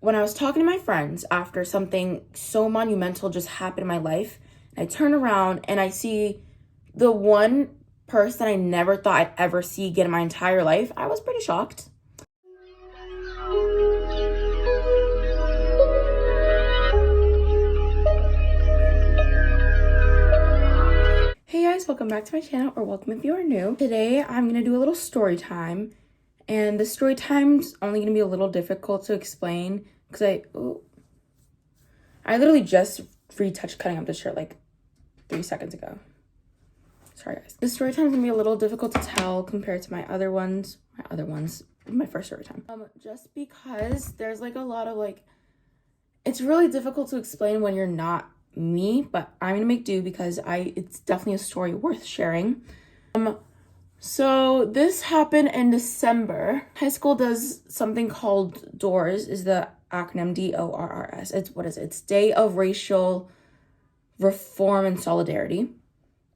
when I was talking to my friends after something so monumental just happened in my life, I turn around and I see the one person I never thought I'd ever see again in my entire life. I was pretty shocked. Hey guys, welcome back to my channel, or welcome if you are new. Today I'm gonna do a little story time, and the story time's only gonna be a little difficult to explain because I literally just retouched cutting up this shirt like 3 seconds ago. Sorry guys. The story time's gonna be a little difficult to tell compared to my first story time. Just because there's like a lot of it's really difficult to explain when you're not me, but I'm gonna make do because it's definitely a story worth sharing. So this happened in December. High school does something called DORS, is the acronym DORRS. It's Day of Racial Reform and Solidarity.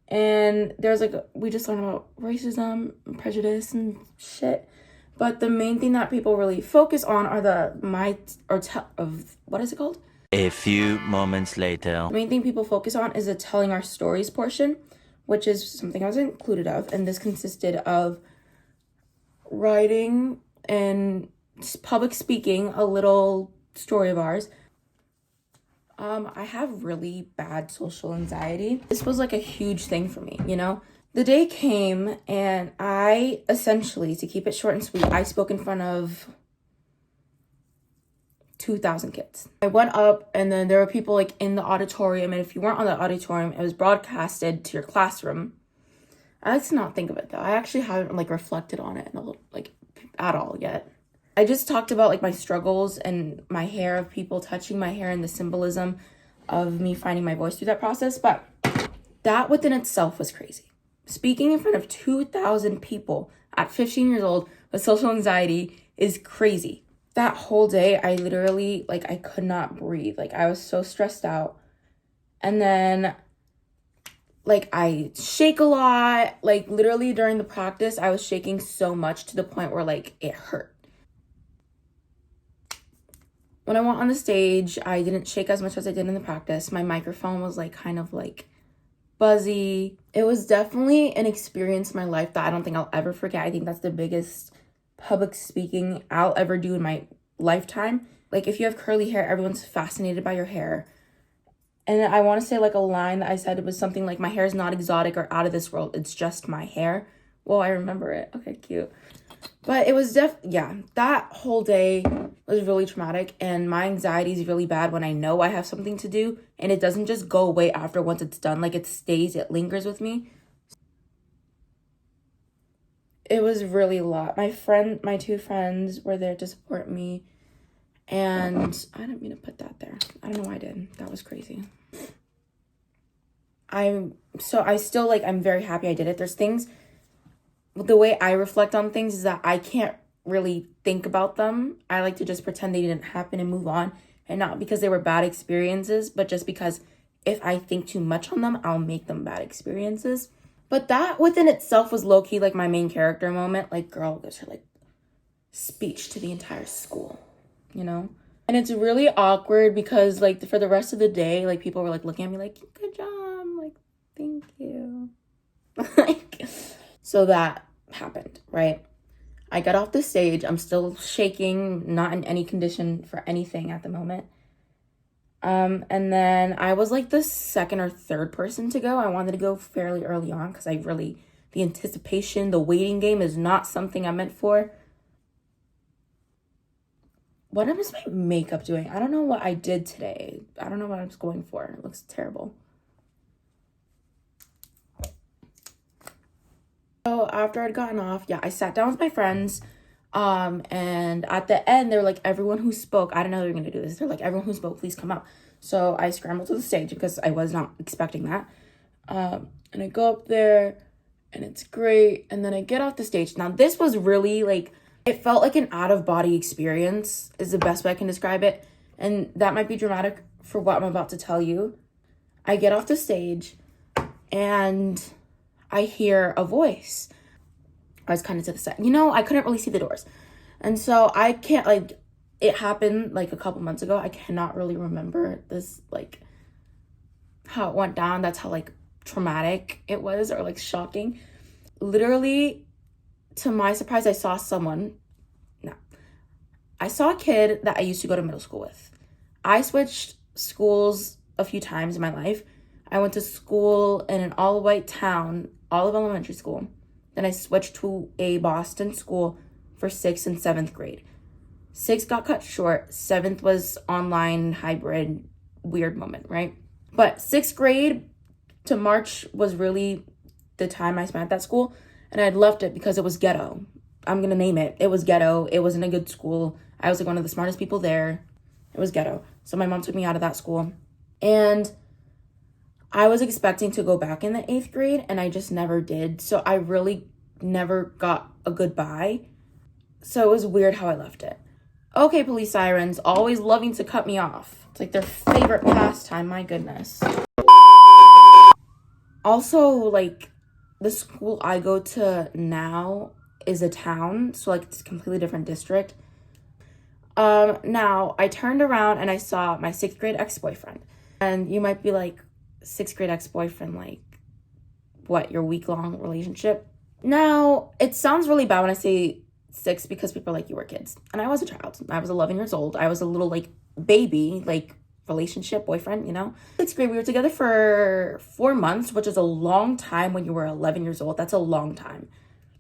And there's we just learned about racism and prejudice and shit. But the main thing that people really focus on are what is it called? A few moments later. The main thing people focus on is the telling our stories portion, which is something I was included of. And this consisted of writing and public speaking a little story of ours. I have really bad social anxiety. This was like a huge thing for me, you know? The day came and I essentially, to keep it short and sweet, I spoke in front of 2,000 kids. I went up and then there were people in the auditorium, and if you weren't on the auditorium, it was broadcasted to your classroom. I like to not think of it though. I actually haven't reflected on it at all yet. I just talked about my struggles and my hair, of people touching my hair and the symbolism of me finding my voice through that process, but that within itself was crazy. Speaking in front of 2,000 people at 15 years old with social anxiety is crazy. That whole day, I literally, I could not breathe. I was so stressed out. And then, I shake a lot. Literally during the practice, I was shaking so much to the point where, it hurt. When I went on the stage, I didn't shake as much as I did in the practice. My microphone was, kind of, buzzy. It was definitely an experience in my life that I don't think I'll ever forget. I think that's the biggest public speaking I'll ever do in my lifetime. If you have curly hair, everyone's fascinated by your hair. And I want to say a line that I said, it was something my hair is not exotic or out of this world, it's just my hair. Well, I remember it. Okay, cute. But it was that whole day was really traumatic, and my anxiety is really bad when I know I have something to do and it doesn't just go away after once it's done. It stays, it lingers with me. It was really a lot. My two friends were there to support me, and I didn't mean to put that there. I don't know why I did. That was crazy. I'm very happy I did it. There's things, the way I reflect on things is that I can't really think about them. I like to just pretend they didn't happen and move on, and not because they were bad experiences, but just because if I think too much on them, I'll make them bad experiences. But that within itself was low-key my main character moment. Girl gives her speech to the entire school, you know? And it's really awkward because for the rest of the day, people were looking at me good job. Thank you. So that happened, right? I got off the stage. I'm still shaking, not in any condition for anything at the moment. And then I was the second or third person to go. I wanted to go fairly early on because the anticipation, the waiting game is not something I'm meant for. What is my makeup doing? I don't know what I did today. I don't know what I was going for. It looks terrible. So after I'd gotten off, I sat down with my friends. And at the end, they were everyone who spoke, I didn't know they were going to do this. They're everyone who spoke, please come up. So I scrambled to the stage because I was not expecting that. And I go up there and it's great. And then I get off the stage. Now this was really it felt like an out of body experience is the best way I can describe it. And that might be dramatic for what I'm about to tell you. I get off the stage and I hear a voice. I was kind of to the side. I couldn't really see the doors. And so I can't it happened like a couple months ago. I cannot really remember this, like, how it went down. That's how like traumatic it was, or like shocking. Literally, to my surprise, I saw someone. No, I saw a kid that I used to go to middle school with. I switched schools a few times in my life. I went to school in an all-white town, all of elementary school. Then I switched to a Boston school for 6th and 7th grade. 6th got cut short. 7th was online, hybrid, weird moment, right? But 6th grade to March was really the time I spent at that school. And I'd left it because it was ghetto. I'm going to name it. It was ghetto. It wasn't a good school. I was like one of the smartest people there. It was ghetto. So my mom took me out of that school. And I was expecting to go back in the 8th grade, and I just never did. So I really never got a goodbye. So it was weird how I left it. Okay, police sirens, always loving to cut me off. It's like their favorite pastime, my goodness. Also, like, the school I go to now is a town, so like it's a completely different district. Now, I turned around and I saw my 6th grade ex-boyfriend. And you might be like, 6th grade ex-boyfriend, like, what, your week-long relationship? Now, it sounds really bad when I say 6 because people are like, you were kids. And I was a child. I was 11 years old. I was a little, like, baby, like, relationship, boyfriend, you know? 6th grade, we were together for 4 months, which is a long time when you were 11 years old. That's a long time.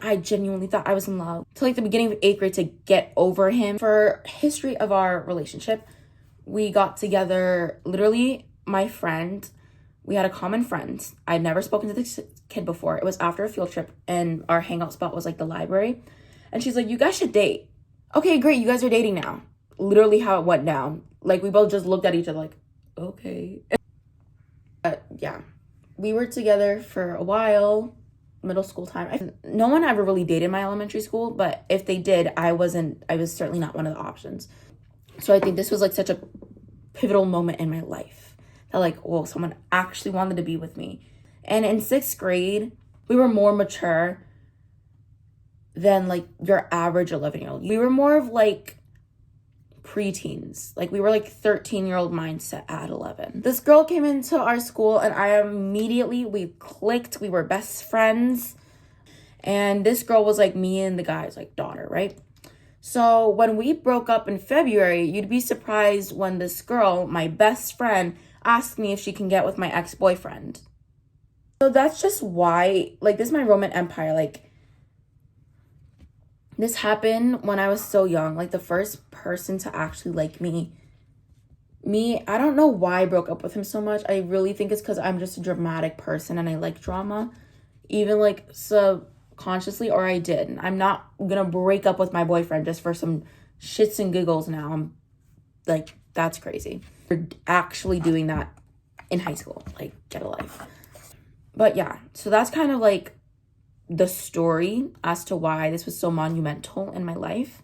I genuinely thought I was in love. Till, like, the beginning of 8th grade to get over him. For history of our relationship, we got together, literally, my friend, we had a common friend. I'd never spoken to this kid before. It was after a field trip, and our hangout spot was, like, the library. And she's like, you guys should date. Okay, great, you guys are dating now. Literally how it went down. Like, we both just looked at each other like, okay. But, yeah. We were together for a while, middle school time. No one ever really dated my elementary school, but if they did, I was certainly not one of the options. So I think this was, like, such a pivotal moment in my life. That, like, whoa, someone actually wanted to be with me. And in 6th grade, we were more mature than, like, your average 11-year-old. We were more of, like, preteens. Like, we were, like, 13-year-old mindset at 11. This girl came into our school, and we clicked. We were best friends. And this girl was, like, me and the guy's, like, daughter, right? So when we broke up in February, you'd be surprised when this girl, my best friend, asked me if she can get with my ex-boyfriend. So that's just why, like, this is my Roman Empire. Like, this happened when I was so young. Like, the first person to actually like me, I don't know why I broke up with him so much. I really think it's because I'm just a dramatic person and I like drama. Even, like, subconsciously, or I did. I'm not gonna break up with my boyfriend just for some shits and giggles now. I'm like, that's crazy. We're actually doing that in high school. Like, get a life. But yeah, so that's kind of like the story as to why this was so monumental in my life.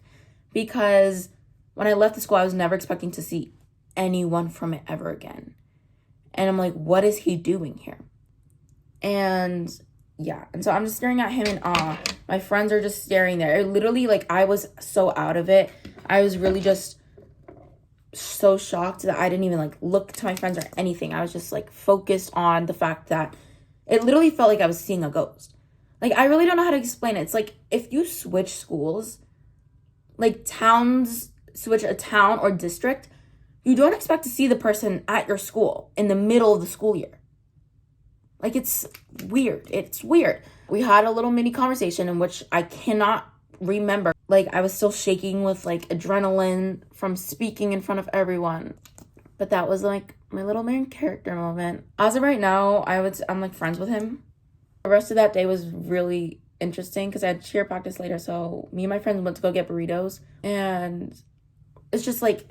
Because when I left the school, I was never expecting to see anyone from it ever again. And I'm like, what is he doing here? And yeah, and so I'm just staring at him in awe. My friends are just staring there. It literally, like, I was so out of it. I was really just so shocked that I didn't even, like, look to my friends or anything. I was just, like, focused on the fact that it literally felt like I was seeing a ghost. Like, I really don't know how to explain it. It's like, if you switch schools, like, towns, switch a town or district, you don't expect to see the person at your school in the middle of the school year. Like, it's weird. It's weird. We had a little mini conversation in which I cannot remember. Like, I was still shaking with, like, adrenaline from speaking in front of everyone. But that was, like, my little main character moment. As of right now, I'm, like, friends with him. The rest of that day was really interesting because I had cheer practice later. So me and my friends went to go get burritos. And it's just, like,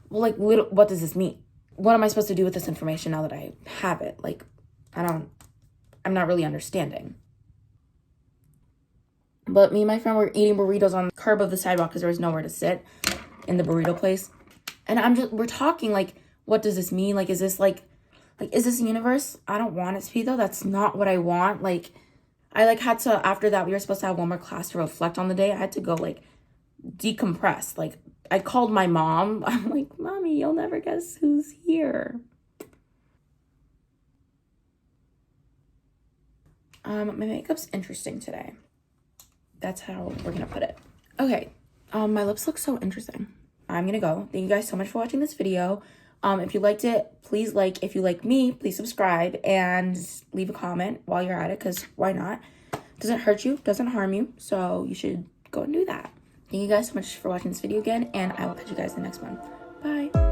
well, like, what does this mean? What am I supposed to do with this information now that I have it? Like, I'm not really understanding. But me and my friend were eating burritos on the curb of the sidewalk because there was nowhere to sit in the burrito place. And we're talking, like, what does this mean? Like, is this, is this the universe? I don't want it to be, though. That's not what I want. Like, I, like, had to, after that, we were supposed to have one more class to reflect on the day. I had to go, like, decompress. Like, I called my mom. I'm like, Mommy, you'll never guess who's here. My makeup's interesting today. That's how we're gonna put it. Okay, my lips look so interesting. I'm gonna go. Thank you guys so much for watching this video. If you liked it, please like. If you like me, please subscribe and leave a comment while you're at it, because why not? Doesn't hurt you, doesn't harm you, so you should go and do that. Thank you guys so much for watching this video again, and I will catch you guys in the next one. Bye.